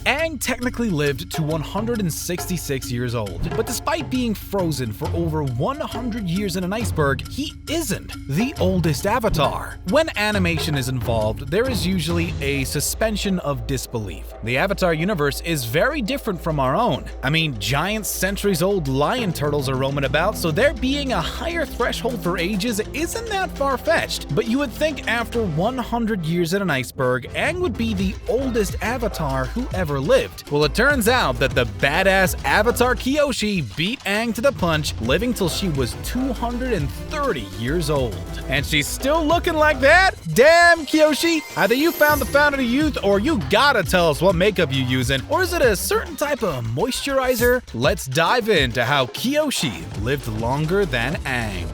Aang technically lived to 166 years old, but despite being frozen for over 100 years in an iceberg, he isn't the oldest Avatar. When animation is involved, there is usually a suspension of disbelief. The Avatar universe is very different from our own. I mean, giant centuries-old lion turtles are roaming about, so there being a higher threshold for ages isn't that far-fetched. But you would think after 100 years in an iceberg, Aang would be the oldest Avatar who ever lived. Well, it turns out that the badass Avatar Kyoshi beat Aang to the punch, living till she was 230 years old. And she's still looking like that? Damn, Kyoshi! Either you found the fountain of youth, or you gotta tell us what makeup you using, or is it a certain type of moisturizer? Let's dive into how Kyoshi lived longer than Aang.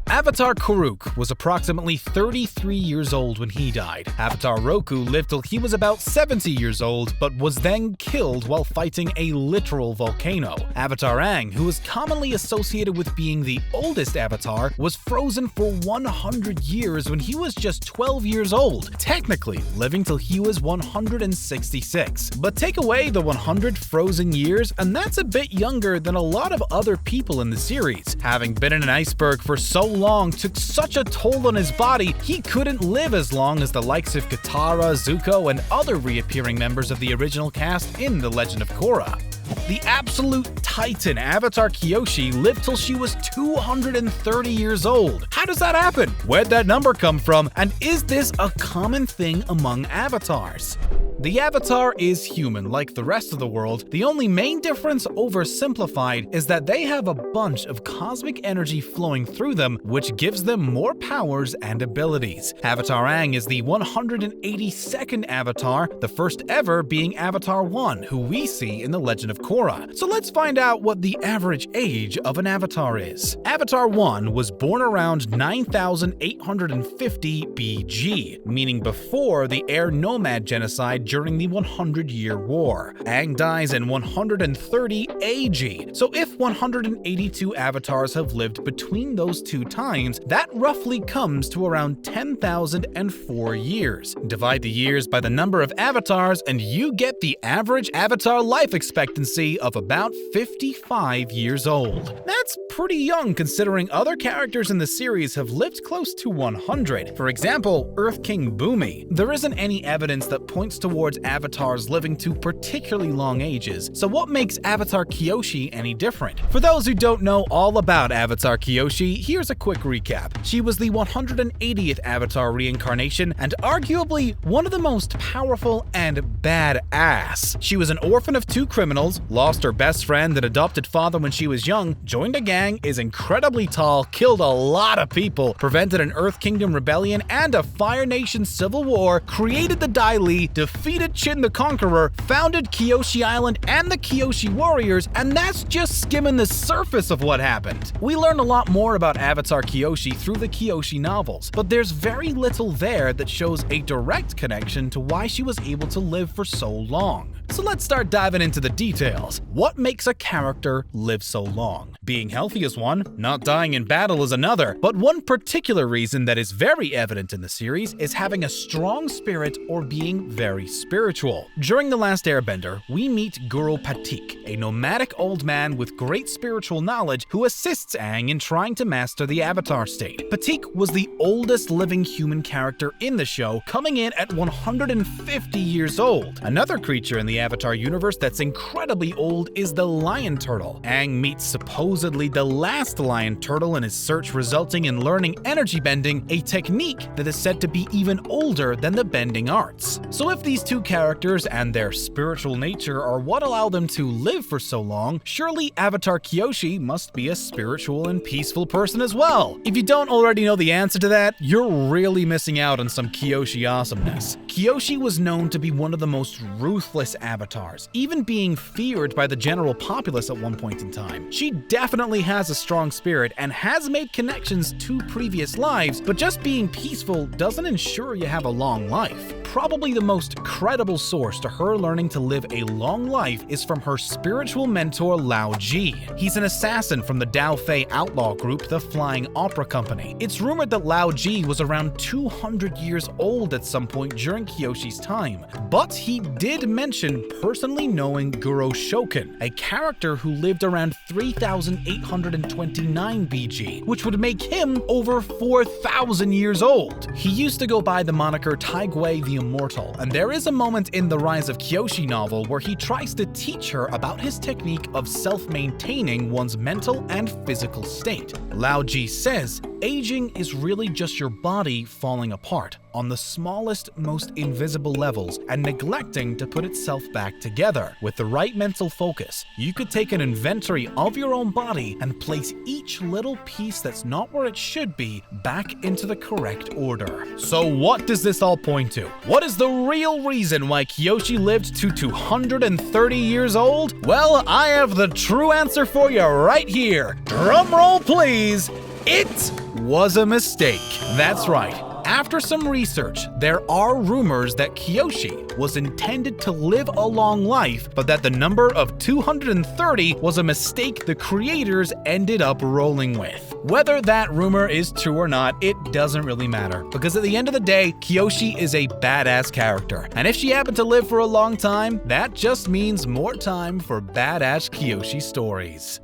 Avatar Kuruk was approximately 33 years old when he died. Avatar Roku lived till he was about 70 years old, but was then killed while fighting a literal volcano. Avatar Aang, who is commonly associated with being the oldest Avatar, was frozen for 100 years when he was just 12 years old, technically living till he was 166. But take away the 100 frozen years, and that's a bit younger than a lot of other people in the series. Having been in an iceberg for so long took such a toll on his body, he couldn't live as long as the likes of Katara, Zuko, and other reappearing members of the original cast in The Legend of Korra. The absolute titan Avatar Kyoshi lived till she was 230 years old. How does that happen? Where'd that number come from? And is this a common thing among avatars? The Avatar is human like the rest of the world. The only main difference, oversimplified, is that they have a bunch of cosmic energy flowing through them, which gives them more powers and abilities. Avatar Aang is the 182nd Avatar, the first ever being Avatar Wan, who we see in The Legend of Korra. So let's find out what the average age of an Avatar is. Avatar Wan was born around 9850 BG, meaning before the Air Nomad genocide during the 100-Year War. Aang dies in 130 AG, so if 182 avatars have lived between those two times, that roughly comes to around 10,004 years. Divide the years by the number of avatars and you get the average avatar life expectancy of about 55 years old. That's pretty young considering other characters in the series have lived close to 100. For example, Earth King Bumi. There isn't any evidence that points towards avatars living to particularly long ages, so what makes Avatar Kyoshi any different? For those who don't know all about Avatar Kyoshi, here's a quick recap. She was the 180th Avatar reincarnation and arguably one of the most powerful and badass. She was an orphan of two criminals, lost her best friend and adopted father when she was young, joined a gang, is incredibly tall, killed a lot of people, prevented an Earth Kingdom rebellion and a Fire Nation civil war, created the Dai Li, defeated Chin the Conqueror, founded Kyoshi Island and the Kyoshi Warriors, and that's just skimming the surface of what happened. We learn a lot more about Avatar Kyoshi through the Kyoshi novels, but there's very little there that shows a direct connection to why she was able to live for so long. So let's start diving into the details. What makes a character live so long? Being healthy is one, not dying in battle is another, but one particular reason that is very evident in the series is having a strong spirit or being very spiritual. During The Last Airbender, we meet Guru Patik, a nomadic old man with great spiritual knowledge who assists Aang in trying to master the Avatar state. Patik was the oldest living human character in the show, coming in at 150 years old. Another creature in the Avatar universe that's incredibly old is the lion turtle. Aang meets supposedly the last lion turtle in his search, resulting in learning energy bending, a technique that is said to be even older than the bending arts. So if these two characters and their spiritual nature are what allow them to live for so long, surely Avatar Kyoshi must be a spiritual and peaceful person as well. If you don't already know the answer to that, you're really missing out on some Kyoshi awesomeness. Kyoshi was known to be one of the most ruthless avatars, even being feared by the general populace at one point in time. She definitely has a strong spirit and has made connections to previous lives, but just being peaceful doesn't ensure you have a long life. Probably the most credible source to her learning to live a long life is from her spiritual mentor Lao Ji. He's an assassin from the Dao Fei outlaw group, the Flying Opera Company. It's rumored that Lao Ji was around 200 years old at some point during Kyoshi's time, but he did mention personally knowing Guro Shoken, a character who lived around 3829 BG, which would make him over 4,000 years old. He used to go by the moniker Taigui the Immortal, and there is a moment in the Rise of Kyoshi novel where he tries to teach her about his technique of self-maintaining one's mental and physical state. Lao Ji says, aging is really just your body falling apart on the smallest, most invisible levels and neglecting to put itself back together. With the right mental focus, you could take an inventory of your own body and place each little piece that's not where it should be back into the correct order. So what does this all point to? What is the real reason why Kyoshi lived to 230 years old? Well, I have the true answer for you right here. Drum roll, please. It was a mistake. That's right. After some research, there are rumors that Kyoshi was intended to live a long life, but that the number of 230 was a mistake the creators ended up rolling with. Whether that rumor is true or not, it doesn't really matter, because at the end of the day, Kyoshi is a badass character, and if she happened to live for a long time, that just means more time for badass Kyoshi stories.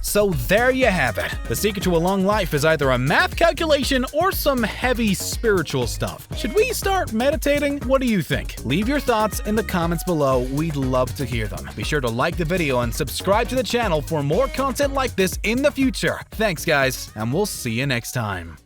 So there you have it. The secret to a long life is either a math calculation or some heavy spiritual stuff. Should we start meditating? What do you think? Leave your thoughts in the comments below. We'd love to hear them. Be sure to like the video and subscribe to the channel for more content like this in the future. Thanks guys, and we'll see you next time.